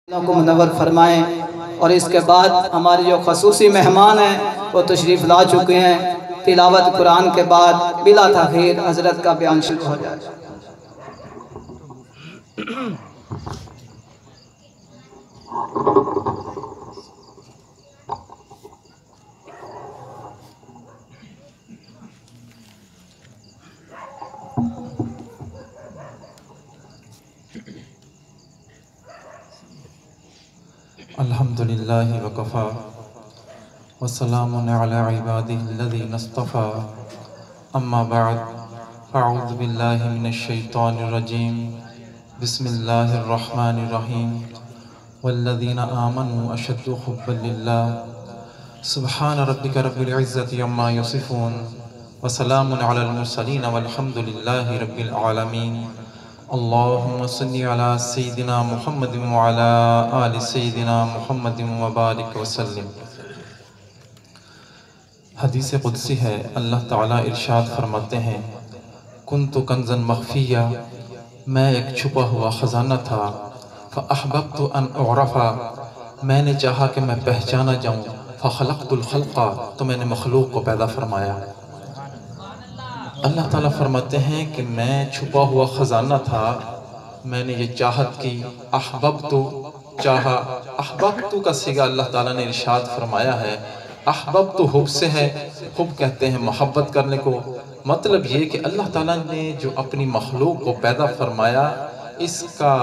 کو منور فرمائیں۔ اور اس کے بعد ہمارے جو خصوصی مہمان ہیں وہ تشریف لا چکے ہیں۔ تلاوت قرآن کے بعد بلا تاخیر حضرت کا بیان شروع ہو جائے۔ الحمدللہ وکفا وسلام علی عبادہ الذین اصطفى اما بعد فاعوذ باللہ من الشیطان الرجیم بسم اللہ الرحمن الرحیم والذین آمنوا اشد حبا للہ سبحان ربک رب العزت عما یصفون وسلام علی المرسلین والحمدللہ رب العالمین اللہم صلی علی سیدنا محمد وعلی آل سیدنا محمد وبارک وسلم۔ حدیث قدسی ہے، اللہ تعالیٰ ارشاد فرماتے ہیں کنت کنزا مخفیہ، میں ایک چھپا ہوا خزانہ تھا، فاحببت ان اعرف، میں نے چاہا کہ میں پہچانا جاؤں، فخلقت الخلق، تو میں نے مخلوق کو پیدا فرمایا۔ اللہ تعالیٰ فرماتے ہیں کہ میں چھپا ہوا خزانہ تھا، میں نے یہ چاہت کی، احببت چاہا، احببت کا صیغہ اللہ تعالیٰ نے ارشاد فرمایا ہے۔ احببت حب سے ہے، حب کہتے ہیں محبت کرنے کو۔ مطلب یہ کہ اللہ تعالیٰ نے جو اپنی مخلوق کو پیدا فرمایا، اس کا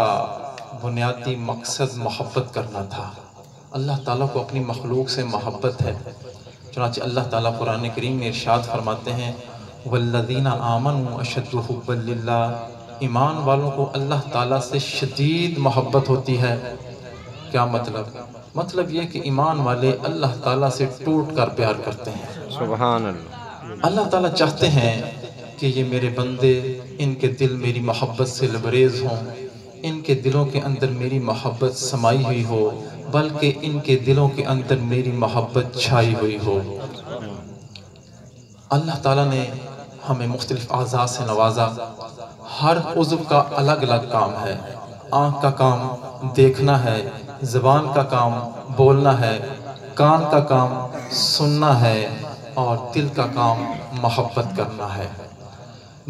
بنیادی مقصد محبت کرنا تھا۔ اللہ تعالیٰ کو اپنی مخلوق سے محبت ہے، چنانچہ اللہ تعالیٰ قرآن کریم میں ارشاد فرماتے ہیں والذین آمنوا اشد حبا للہ، ایمان والوں کو اللہ تعالیٰ سے شدید محبت ہوتی ہے۔ کیا مطلب؟ مطلب یہ کہ ایمان والے اللہ تعالیٰ سے ٹوٹ کر پیار کرتے ہیں۔ سبحان اللہ۔ اللہ تعالیٰ چاہتے ہیں کہ یہ میرے بندے، ان کے دل میری محبت سے لبریز ہوں، ان کے دلوں کے اندر میری محبت سمائی ہوئی ہو، بلکہ ان کے دلوں کے اندر میری محبت چھائی ہوئی ہو۔ اللہ تعالیٰ نے ہمیں مختلف اعضاء سے نوازا، ہر عضو کا الگ الگ کام ہے۔ آنکھ کا کام دیکھنا ہے، زبان کا کام بولنا ہے، کان کا کام سننا ہے، اور دل کا کام محبت کرنا ہے۔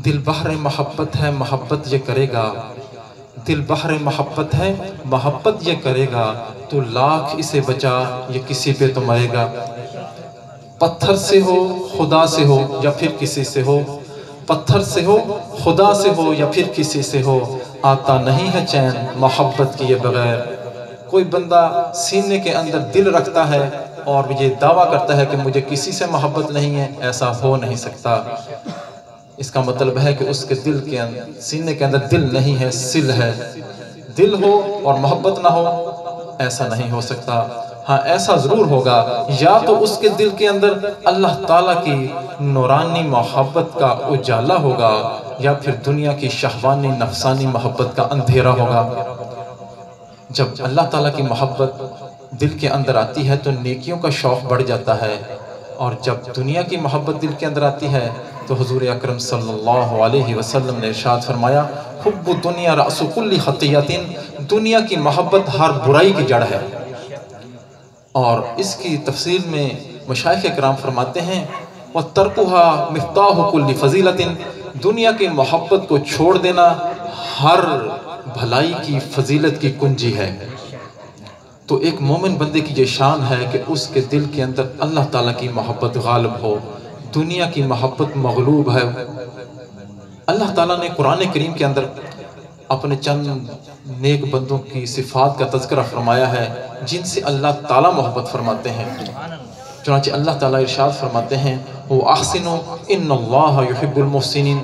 دل بحر محبت ہے، محبت یہ کرے گا، دل بحر محبت ہے، محبت یہ کرے گا، تو لاکھ اسے بچا یہ کسی پہ تو مرے گا۔ پتھر سے ہو خدا سے ہو یا پھر کسی سے ہو، پتھر سے ہو خدا سے ہو یا پھر کسی سے ہو، آتا نہیں ہے چین محبت کیے بغیر۔ کوئی بندہ سینے کے اندر دل رکھتا ہے اور یہ دعویٰ کرتا ہے کہ مجھے کسی سے محبت نہیں ہے، ایسا ہو نہیں سکتا۔ اس کا مطلب ہے کہ اس کے دل کے اندر، سینے کے اندر دل نہیں ہے، سل ہے۔ دل ہو اور محبت نہ ہو، ایسا نہیں ہو سکتا۔ ہاں ایسا ضرور ہوگا، یا تو اس کے دل کے اندر اللہ تعالیٰ کی نورانی محبت کا اجالا ہوگا، یا پھر دنیا کی شہوانی نفسانی محبت کا اندھیرا ہوگا۔ جب اللہ تعالیٰ کی محبت دل کے اندر آتی ہے تو نیکیوں کا شوق بڑھ جاتا ہے، اور جب دنیا کی محبت دل کے اندر آتی ہے تو حضور اکرم صلی اللہ علیہ وسلم نے ارشاد فرمایا حب الدنیا رأس کل خطیۃ، دنیا کی محبت ہر برائی کی جڑ ہے۔ اور اس کی تفصیل میں مشائخ کرام فرماتے ہیں وَتَرْكُهَا مِفْتَاحُ كُلِّ فَضِيلَةٍ، دنیا کی محبت کو چھوڑ دینا ہر بھلائی کی فضیلت کی کنجی ہے۔ تو ایک مومن بندے کی یہ شان ہے کہ اس کے دل کے اندر اللہ تعالیٰ کی محبت غالب ہو، دنیا کی محبت مغلوب ہے۔ اللہ تعالیٰ نے قرآن کریم کے اندر اپنے چند نیک بندوں کی صفات کا تذکرہ فرمایا ہے جن سے اللہ تعالیٰ محبت فرماتے ہیں۔ چنانچہ اللہ تعالیٰ ارشاد فرماتے ہیں وَأَحْسِنُوا إِنَّ اللَّهَ يُحِبُّ الْمُحْسِنِينَ،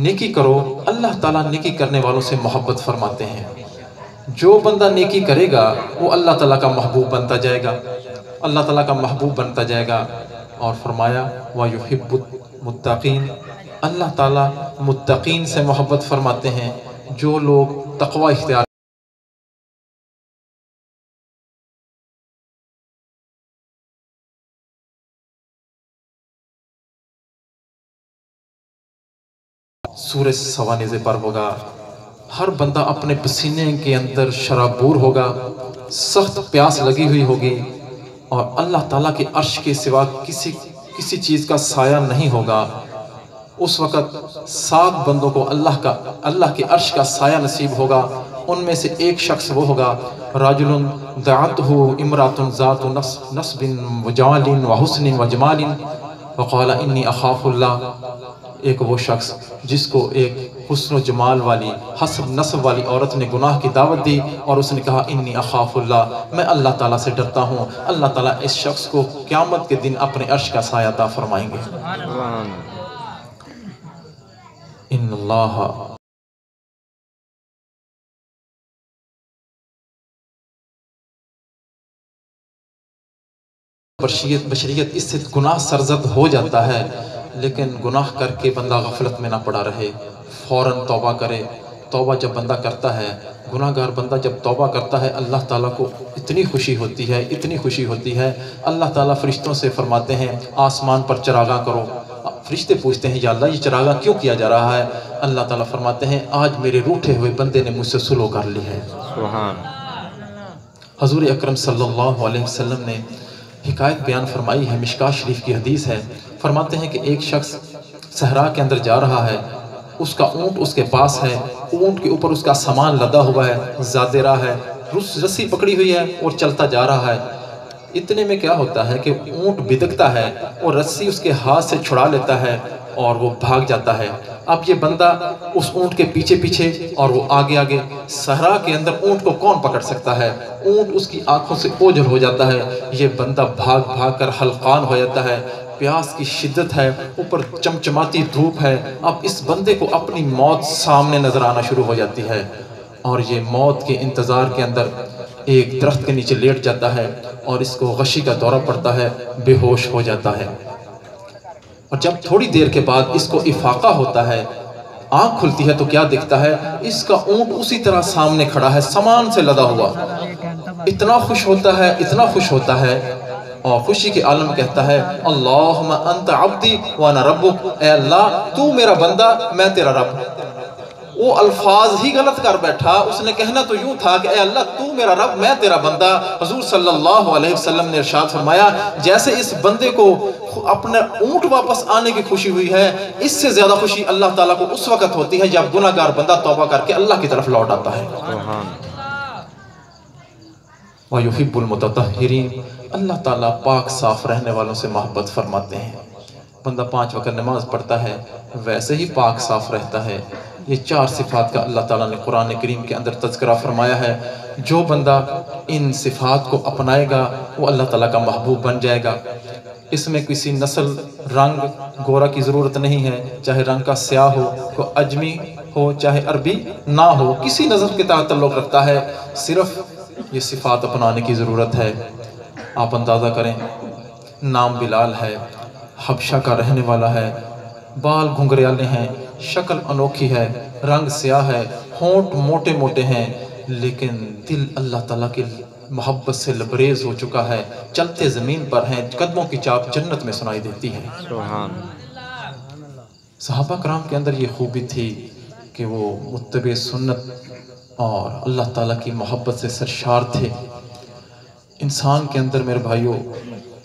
نیکی کرو، اللہ تعالیٰ نیکی کرنے والوں سے محبت فرماتے ہیں۔ جو بندہ نیکی کرے گا وہ اللہ تعالیٰ کا محبوب بنتا جائے گا، اللہ تعالیٰ کا محبوب بنتا جائے گا۔ اور فرمایا وَيُحِبُّ الْمُتَّقِينَ، اللہ تعالیٰ متقین سے محبت فرماتے ہیں، جو لوگ تقوی اختیار سورج سوانزے پر ہوگا، ہر بندہ اپنے پسینے کے اندر شرابور ہوگا، سخت پیاس لگی ہوئی ہوگی، اور اللہ تعالیٰ کے عرش کے سوا کسی چیز کا سایہ نہیں ہوگا۔ اس وقت 7 بندوں کو اللہ کے عرش کا سایہ نصیب ہوگا۔ ان میں سے ایک شخص وہ ہوگا راجل دعتہ امرأۃ ذات نسب وجمال وحسن وجمال وقال انی اخاف اللہ۔ ایک وہ شخص جس کو ایک حسن و جمال والی حسب نسب والی عورت نے گناہ کی دعوت دی اور اس نے کہا انی اخاف اللہ، میں اللہ تعالیٰ سے ڈرتا ہوں۔ اللہ تعالیٰ اس شخص کو قیامت کے دن اپنے عرش کا سایہ عطا فرمائیں گے۔ ان اللہ بشریت اس سے گناہ سرزد ہو جاتا ہے، لیکن گناہ کر کے بندہ غفلت میں نہ پڑا رہے، فوراً توبہ کرے۔ توبہ جب بندہ کرتا ہے، گناہ گار بندہ جب توبہ کرتا ہے، اللہ تعالیٰ کو اتنی خوشی ہوتی ہے، اتنی خوشی ہوتی ہے، اللہ تعالیٰ فرشتوں سے فرماتے ہیں آسمان پر چراغاں کرو۔ فرشتے پوچھتے ہیں یا اللہ یہ چراغاں کیوں کیا جا رہا ہے؟ اللہ تعالیٰ فرماتے ہیں آج میرے روٹھے ہوئے بندے نے مجھ سے سلو کر لی ہے۔ سبحان۔ حضور اکرم صلی اللہ علیہ وسلم نے حکایت بیان فرمائی ہے، مشکاہ شریف کی حدیث ہے، فرماتے ہیں کہ ایک شخص صحرا کے اندر جا رہا ہے، اس کا اونٹ اس کے پاس ہے، اونٹ کے اوپر اس کا سامان لدا ہوا ہے، زادے راہ ہے، رسی پکڑی ہوئی ہے اور چلتا جا رہا ہے۔ اتنے میں کیا ہوتا ہے کہ اونٹ بدکتا ہے اور رسی اس کے ہاتھ سے چھڑا لیتا ہے اور وہ بھاگ جاتا ہے۔ اب یہ بندہ اس اونٹ کے پیچھے پیچھے اور وہ آگے آگے، صحرا کے اندر اونٹ کو کون پکڑ سکتا ہے؟ اونٹ اس کی آنکھوں سے اوجھل ہو جاتا ہے، یہ بندہ بھاگ بھاگ کر حلقان ہو جاتا ہے، پیاس کی شدت ہے، اوپر چمچماتی دھوپ ہے۔ اب اس بندے کو اپنی موت سامنے نظر آنا شروع ہو جاتی ہے، اور یہ موت کے انتظار کے اندر ایک درخت کے نیچے لیٹ جاتا ہے اور اس کو غشی کا دورہ پڑتا ہے، بے ہوش ہو جاتا ہے۔ اور جب تھوڑی دیر کے بعد اس کو افاقہ ہوتا ہے، آنکھ کھلتی ہے تو کیا دکھتا ہے؟ اس کا اونٹ اسی طرح سامنے کھڑا ہے، سامان سے لدا ہوا۔ اتنا خوش ہوتا ہے، اتنا خوش ہوتا ہے، اور خوشی کے عالم کہتا ہے اللہم انت عبدی وانا ربک، اے اللہ تو میرا بندہ میں تیرا رب۔ وہ الفاظ ہی غلط کر بیٹھا، اس نے کہنا تو یوں تھا کہ اے اللہ تو میرا رب میں تیرا بندہ۔ حضور صلی اللہ علیہ وسلم نے ارشاد فرمایا جیسے اس بندے کو اپنے اونٹ واپس آنے کی خوشی ہوئی ہے، اس سے زیادہ خوشی اللہ تعالیٰ کو اس وقت ہوتی ہے جب گناہ گار بندہ توبہ کر کے اللہ کی طرف لوٹ آتا ہے۔ وَيُحِبُّ الْمُتَطَهِّرِينَ، اللہ تعالیٰ پاک صاف رہنے والوں سے محبت فرماتے ہیں۔ بندہ 5 وقت نماز پڑھتا ہے ویسے ہی پاک صاف رہتا ہے۔ یہ 4 صفات کا اللہ تعالیٰ نے قرآن کریم کے اندر تذکرہ فرمایا ہے۔ جو بندہ ان صفات کو اپنائے گا وہ اللہ تعالیٰ کا محبوب بن جائے گا۔ اس میں کسی نسل، رنگ، گورا کی ضرورت نہیں ہے، چاہے رنگ کا سیاہ ہو، کوئی اجمی ہو، چاہے عربی نہ ہو، کسی نظر کے تحت تعلق رکھتا ہے، صرف یہ صفات اپنانے کی ضرورت ہے۔ آپ اندازہ کریں، نام بلال ہے، حبشہ کا رہنے والا ہے، بال گھنگریالے ہیں، شکل انوکھی ہے، رنگ سیاہ ہے، ہونٹ موٹے موٹے ہیں، لیکن دل اللہ تعالیٰ کی محبت سے لبریز ہو چکا ہے، چلتے زمین پر ہیں، قدموں کی چاپ جنت میں سنائی دیتی ہے۔ صحابہ کرام کے اندر یہ خوبی تھی کہ وہ متبع سنت اور اللہ تعالیٰ کی محبت سے سرشار تھے۔ انسان کے اندر میرے بھائیوں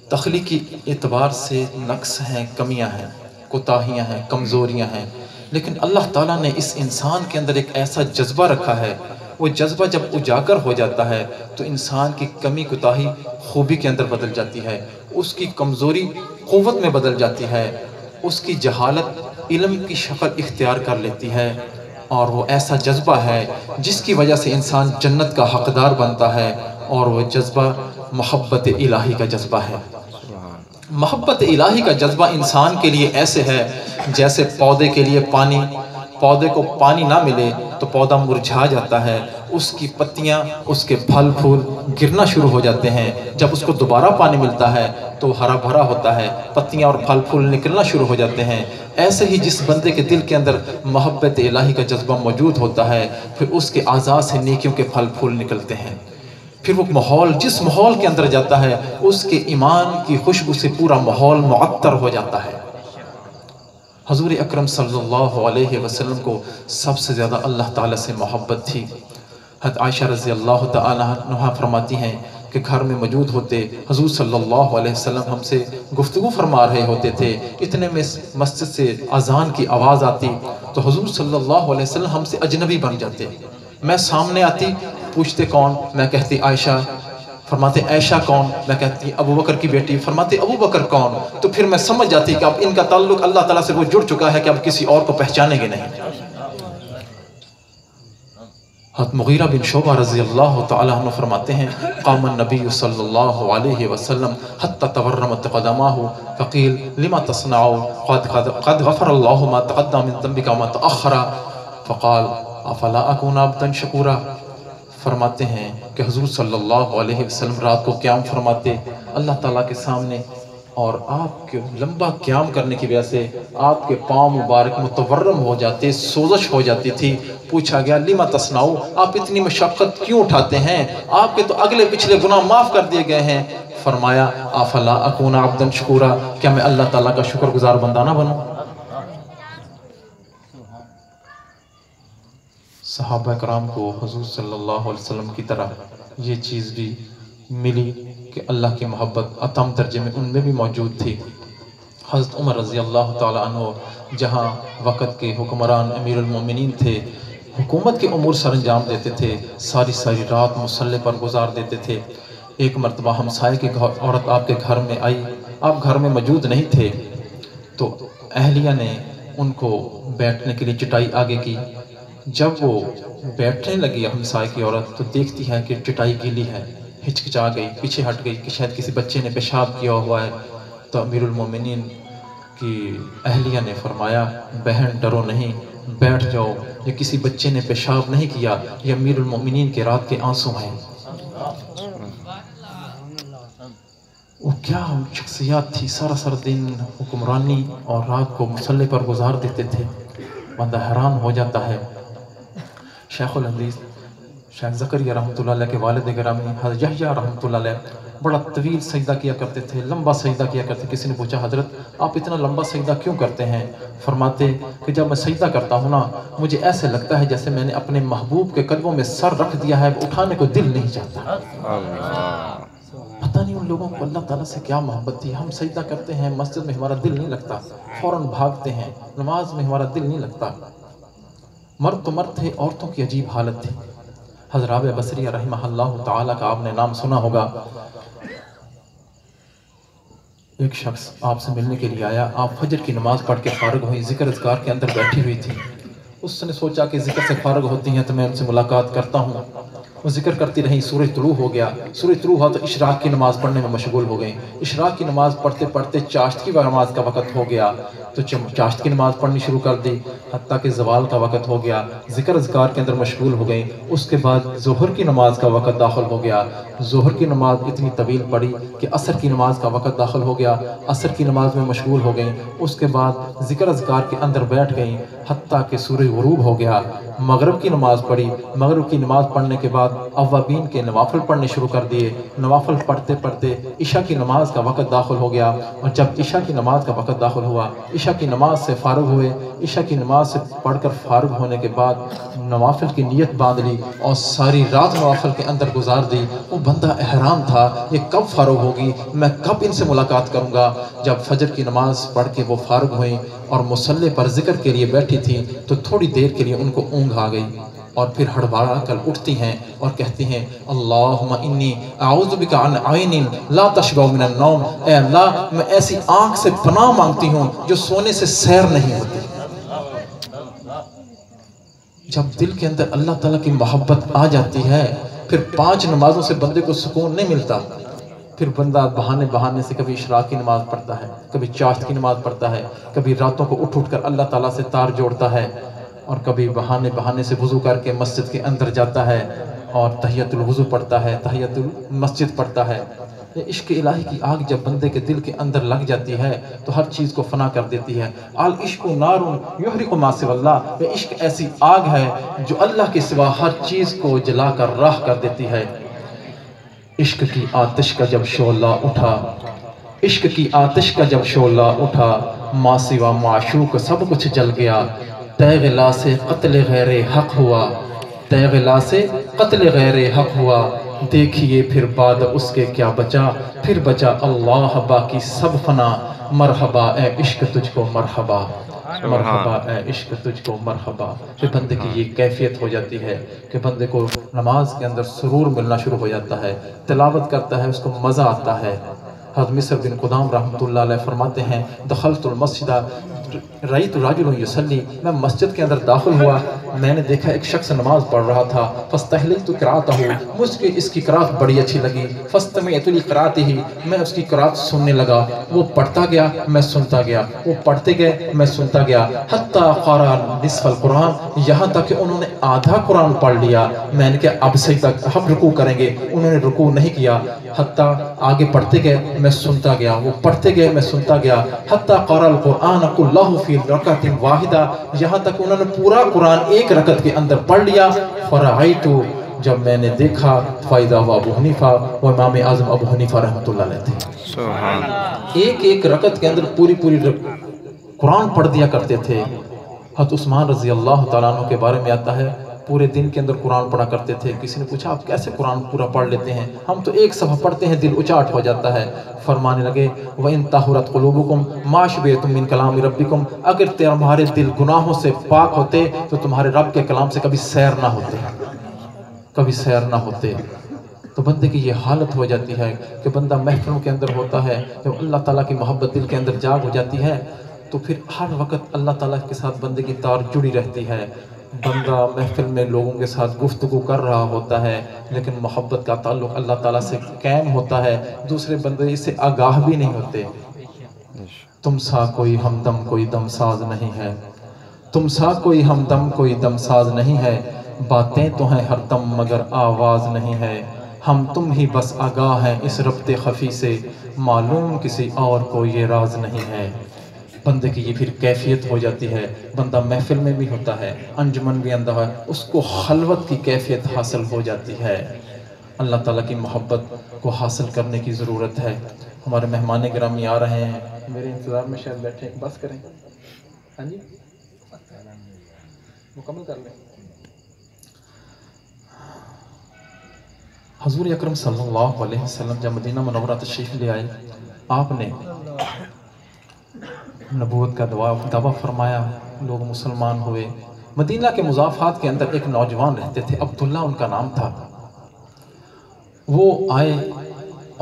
تخلیقی اعتبار سے نقص ہیں، کمیاں ہیں، کوتاہیاں ہیں، کمزوریاں ہیں، لیکن اللہ تعالیٰ نے اس انسان کے اندر ایک ایسا جذبہ رکھا ہے، وہ جذبہ جب اجاگر ہو جاتا ہے تو انسان کی کمی کوتاہی خوبی کے اندر بدل جاتی ہے، اس کی کمزوری قوت میں بدل جاتی ہے، اس کی جہالت علم کی شکل اختیار کر لیتی ہے، اور وہ ایسا جذبہ ہے جس کی وجہ سے انسان جنت کا حقدار بنتا ہے، اور وہ جذبہ محبت الہی کا جذبہ ہے۔ محبت الہی کا جذبہ انسان کے لیے ایسے ہے جیسے پودے کے لیے پانی، پودے کو پانی نہ ملے تو پودا مرجھا جاتا ہے، اس کی پتیاں، اس کے پھل پھول گرنا شروع ہو جاتے ہیں، جب اس کو دوبارہ پانی ملتا ہے تو ہرا بھرا ہوتا ہے، پتیاں اور پھل پھول نکلنا شروع ہو جاتے ہیں۔ ایسے ہی جس بندے کے دل کے اندر محبت الہی کا جذبہ موجود ہوتا ہے، پھر اس کے اعضاء سے نیکیوں کے پھل پھول نکلتے ہیں، پھر وہ ماحول، جس ماحول کے اندر جاتا ہے اس کے ایمان کی خوشبو سے پورا ماحول معطر ہو جاتا ہے۔ حضور اکرم صلی اللہ علیہ وسلم کو سب سے زیادہ اللہ تعالیٰ سے محبت تھی۔ حضرت عائشہ رضی اللہ تعالیٰ عنہا فرماتی ہیں کہ گھر میں موجود ہوتے حضور صلی اللہ علیہ وسلم ہم سے گفتگو فرما رہے ہوتے تھے، اتنے میں مسجد سے اذان کی آواز آتی تو حضور صلی اللہ علیہ وسلم ہم سے اجنبی بن جاتے۔ میں سامنے آتی، پوچھتے کون؟ میں کہتی عائشہ۔ فرماتے عائشہ کون؟ میں کہتی ابو بکر کی بیٹی۔ فرماتے ابو بکر کون؟ تو پھر میں سمجھ جاتی کہ اب ان کا تعلق اللہ تعالیٰ سے وہ جڑ چکا ہے کہ اب کسی اور کو پہچانیں گے نہیں۔ حضرت مغیرہ بن شعبہ رضی اللہ تعالیٰ عنہ فرماتے ہیں قام النبی صلی اللہ علیہ وسلم حتی تورمت قدماہ فقیل لما تصنع قد غفر اللہ ما تقدم من ذنبک وما تأخر فقال افلا اکون عبدا شکورا۔ فرماتے ہیں کہ حضور صلی اللہ علیہ وسلم رات کو قیام فرماتے اللہ تعالیٰ کے سامنے، اور آپ کے لمبا قیام کرنے کی وجہ سے آپ کے پاؤں مبارک متورم ہو جاتے، سوزش ہو جاتی تھی۔ پوچھا گیا لما تصنعو، آپ اتنی مشقت کیوں اٹھاتے ہیں؟ آپ کے تو اگلے پچھلے گناہ معاف کر دیے گئے ہیں۔ فرمایا افلا اکون عبدا شکورا، کیا میں اللہ تعالیٰ کا شکر گزار بندہ نہ بنوں؟ صحابہ کرام کو حضور صلی اللہ علیہ وسلم کی طرح یہ چیز بھی ملی کہ اللہ کی محبت اتم درجے میں ان میں بھی موجود تھی۔ حضرت عمر رضی اللہ تعالیٰ عنہ جہاں وقت کے حکمران امیر المومنین تھے، حکومت کے امور سر انجام دیتے تھے، ساری رات مصلے پر گزار دیتے تھے۔ ایک مرتبہ ہمسائے کی عورت آپ کے گھر میں آئی، آپ گھر میں موجود نہیں تھے، تو اہلیہ نے ان کو بیٹھنے کے لیے چٹائی آگے کی۔ جب وہ بیٹھنے لگی ہمسائے کی عورت تو دیکھتی ہے کہ چٹائی گیلی ہے، ہچکچا گئی، پیچھے ہٹ گئی کہ شاید کسی بچے نے پیشاب کیا ہوا ہے۔ تو امیر المومنین کی اہلیہ نے فرمایا بہن ڈرو نہیں، بیٹھ جاؤ، یہ کسی بچے نے پیشاب نہیں کیا، یہ امیر المومنین کے رات کے آنسو ہیں۔ وہ کیا شخصیات تھی، سارا دن حکمرانی اور رات کو مصلے پر گزار دیتے تھے، بندہ حیران ہو جاتا ہے۔ شیخ الحدیث شیخ زکریا رحمۃ اللہ علیہ کے والد گرامی حضرت یحییٰ رحمۃ اللہ علیہ بڑا طویل سجدہ کیا کرتے تھے، لمبا سجدہ کیا کرتے۔ کسی نے پوچھا حضرت آپ اتنا لمبا سجدہ کیوں کرتے ہیں؟ فرماتے کہ جب میں سجدہ کرتا ہوں نا، مجھے ایسے لگتا ہے جیسے میں نے اپنے محبوب کے قدموں میں سر رکھ دیا ہے، اٹھانے کو دل نہیں چاہتا۔ پتہ نہیں ان لوگوں کو اللہ تعالیٰ سے کیا محبت تھی۔ ہم سجدہ کرتے ہیں، مسجد میں ہمارا دل نہیں لگتا، فوراً بھاگتے ہیں، نماز میں ہمارا دل نہیں لگتا۔ مرد تو مرد تھے، عورتوں کی عجیب حالت تھی۔ حضرت رابعہ بصریہ رحمہ اللہ تعالیٰ کا آپ نے نام سنا ہوگا۔ ایک شخص آپ سے ملنے کے لیے آیا، آپ فجر کی نماز پڑھ کے فارغ ہوئی، ذکر اذکار کے اندر بیٹھی ہوئی تھی۔ اس نے سوچا کہ ذکر سے فارغ ہوتی ہیں تو میں ان سے ملاقات کرتا ہوں۔ وہ ذکر کرتی رہی، سورج طلوع ہو گیا، سورج طلوع ہوا تو اشراق کی نماز پڑھنے میں مشغول ہو گئیں۔ اشراق کی نماز پڑھتے پڑھتے چاشت کی نماز کا وقت ہو گیا تو چاشت کی نماز پڑھنی شروع کر دی، حتیٰ کہ زوال کا وقت ہو گیا، ذکر اذکار کے اندر مشغول ہو گئیں۔ اس کے بعد ظہر کی نماز کا وقت داخل ہو گیا، ظہر کی نماز اتنی طویل پڑی کہ عصر کی نماز کا وقت داخل ہو گیا، عصر کی نماز میں مشغول ہو گئیں۔ اس کے بعد ذکر اذکار کے اندر بیٹھ گئیں حتیٰ کہ سورج غروب ہو گیا۔ مغرب کی نماز پڑھی، مغرب کی نماز پڑھنے کے بعد اوابین کے نوافل پڑھنے شروع کر دیے، نوافل پڑھتے پڑھتے عشاء کی نماز کا وقت داخل ہو گیا، اور جب عشاء کی نماز کا وقت داخل ہوا، عشاء کی نماز سے فارغ ہوئے، عشاء کی نماز سے پڑھ کر فارغ ہونے کے بعد نوافل کی نیت باندھ لی اور ساری رات نوافل کے اندر گزار دی۔ وہ بندہ حیران تھا یہ کب فارغ ہوگی، میں کب ان سے ملاقات کروں گا۔ جب فجر کی نماز پڑھ کے وہ فارغ ہوئیں اور مصلی پر ذکر کے لیے بیٹھی تھی تو تھوڑی دیر کے لیے ان کو اونگ آ گئی، اور پھر ہڑبڑا کر اٹھتی ہیں اور کہتی ہیں اللہم انی اعوذ بک عن عین لا تشبع من النوم، اے اللہ میں ایسی آنکھ سے پناہ مانگتی ہوں جو سونے سے سیر نہیں ہوتی۔ جب دل کے اندر اللہ تعالیٰ کی محبت آ جاتی ہے پھر 5 نمازوں سے بندے کو سکون نہیں ملتا، پھر بندہ بہانے سے کبھی اشراق کی نماز پڑھتا ہے، کبھی چاشت کی نماز پڑھتا ہے، کبھی راتوں کو اٹھ کر اللہ تعالیٰ سے تار جوڑتا ہے، اور کبھی بہانے سے وضو کر کے مسجد کے اندر جاتا ہے اور تحیۃ الوضو پڑھتا ہے، تحیۃ المسجد پڑھتا ہے۔ یہ عشق الہی کی آگ جب بندے کے دل کے اندر لگ جاتی ہے تو ہر چیز کو فنا کر دیتی ہے۔ العشق نار یحرق ما سوى اللہ، یہ عشق ایسی آگ ہے جو اللہ کے سوا ہر چیز کو جلا کر راہ کر دیتی ہے۔ عشق کی آتش کا جب شعلہ اٹھا عشق کی آتش کا جب شعلہ اٹھا، ماں سوا معشوق سب کچھ جل گیا، تیغ لا سے قتل غیر حق ہوا، تیغ لا سے قتل غیر حق ہوا، دیکھیے پھر بعد اس کے کیا بچا، پھر بچا اللہ باقی سب فنا، مرحبا اے عشق تجھ کو مرحبا، مرحبا اے عشق تجھ کو مرحبا۔ پھر بندے کی یہ کیفیت ہو جاتی ہے کہ بندے کو نماز کے اندر سرور ملنا شروع ہو جاتا ہے، تلاوت کرتا ہے اس کو مزہ آتا ہے۔ حضرت مصر بن قدام رحمۃ اللہ علیہ فرماتے ہیں دخلت المسجد رأیت رجل یصلی، میں مسجد کے اندر داخل ہوا، میں نے دیکھا ایک شخص نماز پڑھ رہا تھا، فاستحللت قراءتہ، مجھے اس کی قراءت بڑی اچھی لگی، فاستمعت لقراءتہ، میں اس کی قراءت سننے لگا، وہ پڑھتا گیا میں سنتا گیا، وہ پڑھتے گئے میں سنتا گیا، حتی قرأ نصف القرآن، یہاں تک کہ انہوں نے آدھا قرآن پڑھ لیا۔ میں نے کہا اب سجدہ اب رکوع کریں گے، انہوں نے رکوع نہیں کیا، حتی آگے پڑھتے گئے میں سنتا گیا، وہ پڑھتے گئے میں سنتا گیا، حتی قرأ القرآن کلہ فی رکعۃ واحدہ، یہاں تک انہوں نے پورا قرآن ایک رکعت کے اندر پڑھ لیا۔ فرأیت، جب میں نے دیکھا، فائدہ و ابو حنیفہ و امام اعظم ابو حنیفہ رحمۃ اللہ علیہ تھے، ایک ایک رکعت کے اندر پوری قرآن پڑھ دیا کرتے تھے۔ حضرت عثمان رضی اللہ تعالیٰ عنہ کے بارے میں آتا ہے پورے دن کے اندر قرآن پڑھا کرتے تھے۔ کسی نے پوچھا آپ کیسے قرآن پورا پڑھ لیتے ہیں؟ ہم تو ایک صفحہ پڑھتے ہیں دل اچاٹ ہو جاتا ہے۔ فرمانے لگے وَإِن طَهُرَتْ قُلُوبُكُمْ مَا شُبِهْتُم مِّن كَلَامِ رَبِّكُمْ، اگر تمہارے دل گناہوں سے پاک ہوتے تو تمہارے رب کے کلام سے کبھی سیر نہ ہوتے، کبھی سیر نہ ہوتے۔ تو بندے کی یہ حالت ہو جاتی ہے کہ بندہ محفلوں کے اندر ہوتا ہے، جب اللہ تعالیٰ کی محبت دل کے اندر جاگ ہو جاتی ہے تو پھر ہر وقت اللہ تعالیٰ کے ساتھ بندے کی تار جڑی رہتی ہے۔ بندہ محفل میں لوگوں کے ساتھ گفتگو کر رہا ہوتا ہے لیکن محبت کا تعلق اللہ تعالیٰ سے قائم ہوتا ہے، دوسرے بندے اس سے آگاہ بھی نہیں ہوتے۔ تم سا کوئی ہمدم کوئی دم ساز نہیں ہے، تم سا کوئی ہمدم کوئی دم ساز نہیں ہے، باتیں تو ہیں ہر دم مگر آواز نہیں ہے، ہم تم ہی بس آگاہ ہیں اس ربط خفی سے، معلوم کسی اور کو یہ راز نہیں ہے۔ بندے کی یہ پھر کیفیت ہو جاتی ہے، بندہ محفل میں بھی ہوتا ہے، انجمن بھی اندر ہے، اس کو خلوت کی کیفیت حاصل ہو جاتی ہے۔ اللہ تعالیٰ کی محبت کو حاصل کرنے کی ضرورت ہے۔ ہمارے مہمان گرامی آ رہے ہیں، میرے انتظار میں شاید بیٹھے، بس کریں، ہاں جی مکمل کر لیں۔ حضور اکرم صلی اللہ علیہ وسلم جب مدینہ منورہ تشریف لے آئے، آپ نے نبوت کا دعویٰ فرمایا، لوگ مسلمان ہوئے۔ مدینہ کے مضافات کے اندر ایک نوجوان رہتے تھے، عبداللہ ان کا نام تھا۔ وہ آئے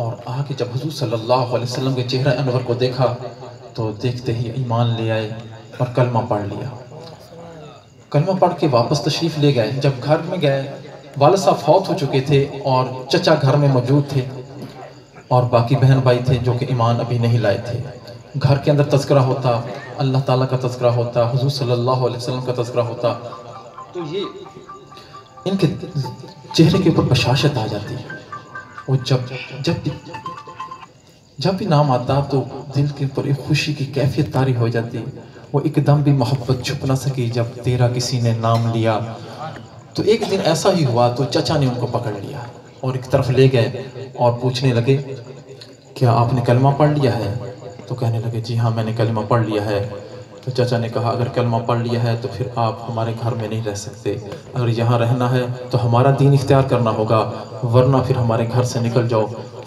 اور آگے جب حضور صلی اللہ علیہ وسلم کے چہرہ انور کو دیکھا تو دیکھتے ہی ایمان لے آئے اور کلمہ پڑھ لیا۔ کلمہ پڑھ کے واپس تشریف لے گئے۔ جب گھر میں گئے، والد صاحب فوت ہو چکے تھے اور چچا گھر میں موجود تھے اور باقی بہن بھائی تھے جو کہ ایمان ابھی نہیں لائے تھے۔ گھر کے اندر تذکرہ ہوتا، اللہ تعالیٰ کا تذکرہ ہوتا، حضور صلی اللہ علیہ وسلم کا تذکرہ ہوتا، تو یہ ان کے چہرے کے اوپر بشاشت آ جاتی ہے۔ وہ جب بھی نام آتا تو دل کے اوپر ایک خوشی کی کیفیت طاری ہو جاتی۔ وہ ایک دم بھی محبت چھپ نہ سکی جب تیرا کسی نے نام لیا۔ تو ایک دن ایسا ہی ہوا تو چچا نے ان کو پکڑ لیا اور ایک طرف لے گئے اور پوچھنے لگے کیا آپ نے کلمہ پڑھ لیا ہے؟ تو کہنے لگے جی ہاں میں نے کلمہ پڑھ لیا ہے۔ تو چچا نے کہا اگر کلمہ پڑھ لیا ہے تو پھر آپ ہمارے گھر میں نہیں رہ سکتے، اگر یہاں رہنا ہے تو ہمارا دین اختیار کرنا ہوگا، ورنہ پھر ہمارے گھر سے نکل جاؤ۔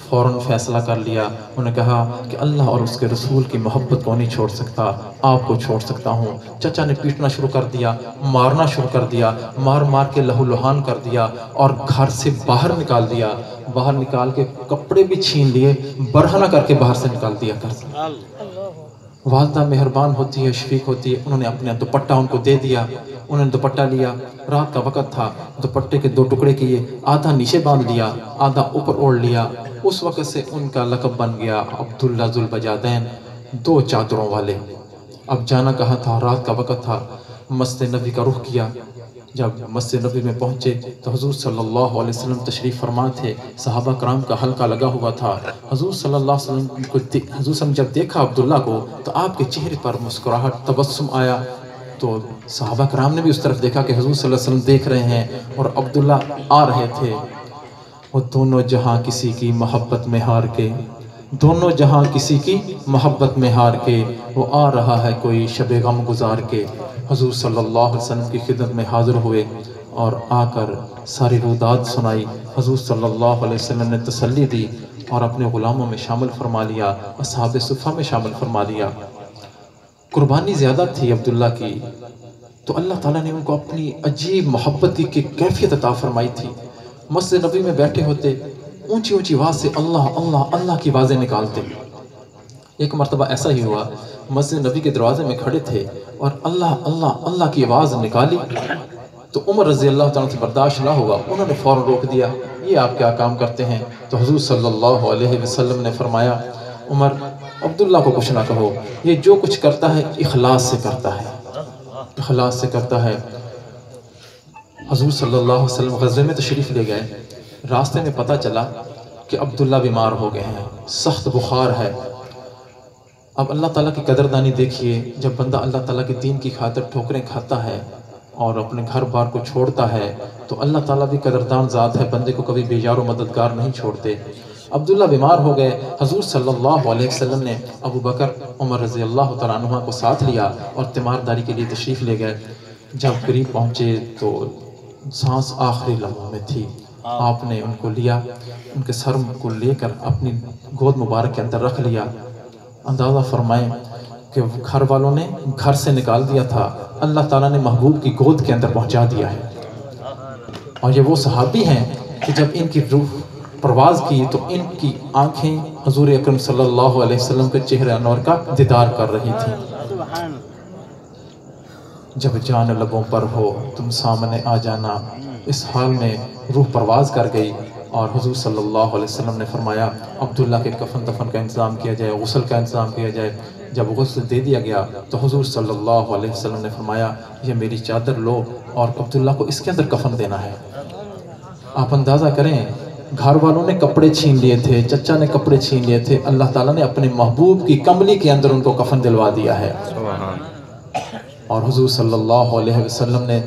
فوراً فیصلہ کر لیا، انہوں نے کہا کہ اللہ اور اس کے رسول کی محبت کو نہیں چھوڑ سکتا، آپ کو چھوڑ سکتا ہوں۔ چچا نے پیٹنا شروع کر دیا، مارنا شروع کر دیا، مار مار کے لہو لہان کر دیا اور گھر سے باہر نکال دیا، باہر نکال کے کپڑے بھی چھین لیے، برہنہ کر کے باہر سے نکال دیا گھر سے۔ والدہ مہربان ہوتی ہے، شفیق ہوتی ہے، انہوں نے اپنے دوپٹہ ان کو دے دیا، انہوں نے دوپٹہ لیا، رات کا وقت تھا، دوپٹے کے 2 ٹکڑے کیے، آدھا نیچے باندھ لیا، آدھا اوپر اوڑھ لیا۔ اس وقت سے ان کا لقب بن گیا عبداللہ ذوالبجادین، 2 چادروں والے۔ اب جانا کہاں تھا، رات کا وقت تھا، مسجد نبی کا رخ کیا۔ جب مسجد نبی میں پہنچے تو حضور صلی اللہ علیہ وسلم تشریف فرما تھے، صحابہ کرام کا حلقہ لگا ہوا تھا۔ حضور صلی اللہ علیہ وسلم کو حضور صلی جب دیکھا عبداللہ کو تو آپ کے چہرے پر مسکراہٹ، تبسم آیا۔ تو صحابہ کرام نے بھی اس طرف دیکھا کہ حضور صلی اللہ علیہ وسلم دیکھ رہے ہیں اور عبداللہ آ رہے تھے۔ وہ دونوں جہاں کسی کی محبت میں ہار کے، دونوں جہاں کسی کی محبت میں ہار کے، وہ آ رہا ہے کوئی شب غم گزار کے۔ حضور صلی اللہ علیہ وسلم کی خدمت میں حاضر ہوئے اور آ کر ساری روداد سنائی۔ حضور صلی اللہ علیہ وسلم نے تسلی دی اور اپنے غلاموں میں شامل فرما لیا، اصحاب صفہ میں شامل فرما لیا۔ قربانی زیادہ تھی عبداللہ کی، تو اللہ تعالیٰ نے ان کو اپنی عجیب محبت کی کیفیت عطا فرمائی تھی۔ مسجد نبی میں بیٹھے ہوتے، اونچی اونچی آواز سے اللہ اللہ اللہ کی آوازیں نکالتے۔ ایک مرتبہ ایسا ہی ہوا، مسجد نبی کے دروازے میں کھڑے تھے اور اللہ اللہ اللہ کی آواز نکالی تو عمر رضی اللہ تعالیٰ سے برداشت نہ ہوا، انہوں نے فوراً روک دیا، یہ آپ کیا کام کرتے ہیں؟ تو حضور صلی اللہ علیہ وسلم نے فرمایا، عمر عبداللہ کو کچھ نہ کہو، یہ جو کچھ کرتا ہے اخلاص سے کرتا ہے، اخلاص سے کرتا ہے۔ حضور صلی اللہ علیہ وسلم غزوے میں تشریف لے گئے، راستے میں پتہ چلا کہ عبداللہ بیمار ہو گئے ہیں، سخت بخار ہے۔ اب اللہ تعالیٰ کی قدردانی دیکھیے، جب بندہ اللہ تعالیٰ کے دین کی خاطر ٹھوکریں کھاتا ہے اور اپنے گھر بار کو چھوڑتا ہے تو اللہ تعالیٰ بھی قدردان ذات ہے، بندے کو کبھی بے یار و مددگار نہیں چھوڑتے۔ عبداللہ بیمار ہو گئے، حضور صلی اللہ علیہ وسلم نے ابو بکر عمر رضی اللہ تعالیٰ عنہ کو ساتھ لیا اور تیمارداری کے لیے تشریف لے گئے۔ جب قریب پہنچے تو سانس آخری لمحوں میں تھی، آپ نے ان کو لیا، ان کے سر کو لے کر اپنی گود مبارک کے اندر رکھ لیا۔ اندازہ فرمائیں کہ گھر والوں نے گھر سے نکال دیا تھا، اللہ تعالیٰ نے محبوب کی گود کے اندر پہنچا دیا ہے۔ اور یہ وہ صحابی ہیں کہ جب ان کی روح پرواز کی تو ان کی آنکھیں حضور اکرم صلی اللہ علیہ وسلم کے چہرے انور کا دیدار کر رہی تھیں۔ جب جان لبوں پر ہو تم سامنے آ جانا، اس حال میں روح پرواز کر گئی اور حضور صلی اللہ علیہ وسلم نے فرمایا عبداللہ کے کفن دفن کا انتظام کیا جائے، غسل کا انتظام کیا جائے۔ جب غسل دے دیا گیا تو حضور صلی اللہ علیہ وسلم نے فرمایا یہ میری چادر لو اور عبداللہ کو اس کے اندر کفن دینا ہے۔ آپ اندازہ کریں، گھر والوں نے کپڑے چھین لیے تھے، چچا نے کپڑے چھین لیے تھے، اللہ تعالیٰ نے اپنے محبوب کی کملی کے اندر ان کو کفن دلوا دیا ہے۔ اور حضور صلی اللہ علیہ وسلم نے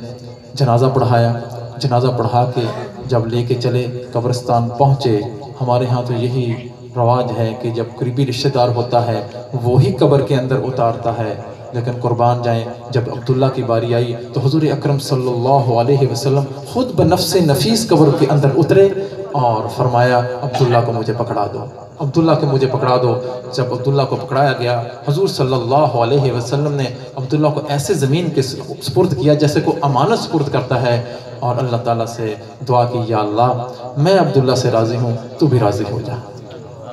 جنازہ پڑھایا، جنازہ پڑھا کے جب لے کے چلے قبرستان پہنچے۔ ہمارے ہاں تو یہی رواج ہے کہ جب قریبی رشتہ دار ہوتا ہے وہی قبر کے اندر اتارتا ہے، لیکن قربان جائیں جب عبداللہ کی باری آئی تو حضور اکرم صلی اللہ علیہ وسلم خود بنفس نفیس قبر کے اندر اترے اور فرمایا عبداللہ کو مجھے پکڑا دو، عبداللہ کو مجھے پکڑا دو۔ جب عبداللہ کو پکڑایا گیا، حضور صلی اللہ علیہ وسلم نے عبداللہ کو ایسے زمین کے سپرد کیا جیسے کوئی امانت سپرد کرتا ہے، اور اللہ تعالیٰ سے دعا کی، یا اللہ میں عبداللہ سے راضی ہوں، تو بھی راضی ہو جا،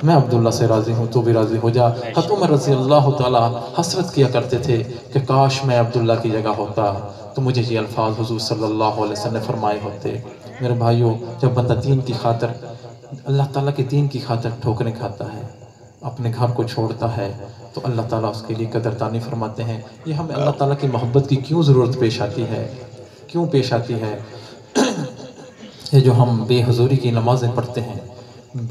میں عبداللہ سے راضی ہوں، تو بھی راضی ہو جا۔ حضرت عمر رضی اللہ تعالیٰ حسرت کیا کرتے تھے کہ کاش میں عبداللہ کی جگہ ہوتا تو مجھے یہ الفاظ حضور صلی اللہ علیہ وسلم نے فرمائے ہوتے۔ میرے بھائیوں، جب بندہ دین کی خاطر، اللہ تعالیٰ کے دین کی خاطر ٹھوکریں کھاتا ہے، اپنے گھر کو چھوڑتا ہے، تو اللہ تعالیٰ اس کے لیے قدردانی فرماتے ہیں۔ یہ ہمیں اللہ تعالیٰ کی محبت کی کیوں ضرورت پیش آتی ہے، کیوں پیش آتی ہے؟ یہ جو ہم بے حضوری کی نمازیں پڑھتے ہیں،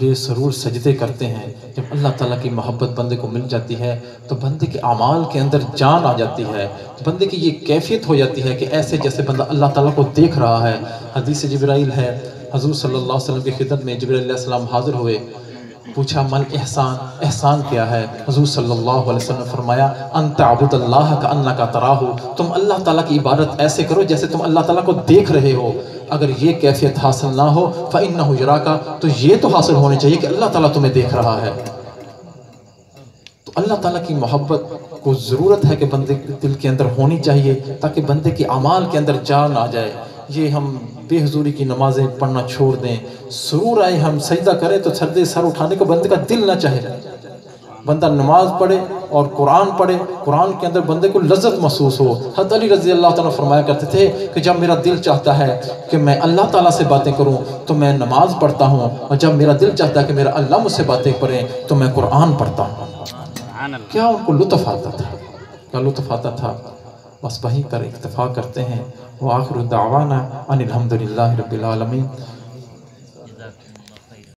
بے سرور سجدے کرتے ہیں، جب اللہ تعالیٰ کی محبت بندے کو مل جاتی ہے تو بندے کے اعمال کے اندر جان آ جاتی ہے، بندے کی یہ کیفیت ہو جاتی ہے کہ ایسے جیسے بندہ اللہ تعالیٰ کو دیکھ رہا ہے۔ حدیث جبرائیل ہے، حضور صلی اللہ علیہ وسلم کی خدمت میں جبرائیل علیہ السلام حاضر ہوئے، پوچھا مل احسان، احسان کیا ہے؟ حضور صلی اللہ علیہ وسلم نے فرمایا ان تعبد اللہ کأنک تراہ، تم اللہ تعالیٰ کی عبادت ایسے کرو جیسے تم اللہ تعالیٰ کو دیکھ رہے ہو۔ اگر یہ کیفیت حاصل نہ ہو فإنہ یراک، تو یہ تو حاصل ہونے چاہیے کہ اللہ تعالیٰ تمہیں دیکھ رہا ہے۔ تو اللہ تعالیٰ کی محبت کو ضرورت ہے کہ بندے کے دل کے اندر ہونی چاہیے تاکہ بندے کے اعمال کے اندر جان آ جائے۔ یہ ہم بے حضوری کی نمازیں پڑھنا چھوڑ دیں، سرور آئے ہم سجدہ کریں تو سر اٹھانے کو بندے کا دل نہ چاہے۔ بندہ نماز پڑھے اور قرآن پڑھے، قرآن کے اندر بندے کو لذت محسوس ہو۔ حضرت علی رضی اللہ تعالیٰ فرمایا کرتے تھے کہ جب میرا دل چاہتا ہے کہ میں اللہ تعالیٰ سے باتیں کروں تو میں نماز پڑھتا ہوں، اور جب میرا دل چاہتا ہے کہ میرا اللہ مجھ سے باتیں کریں تو میں قرآن پڑھتا ہوں۔ کیا ان کو لطف آتا تھا، کیا لطف آتا تھا۔ بس وہیں پر اکتفا کرتے ہیں۔ وآخر دعوانا ان الحمد للہ رب العالمین۔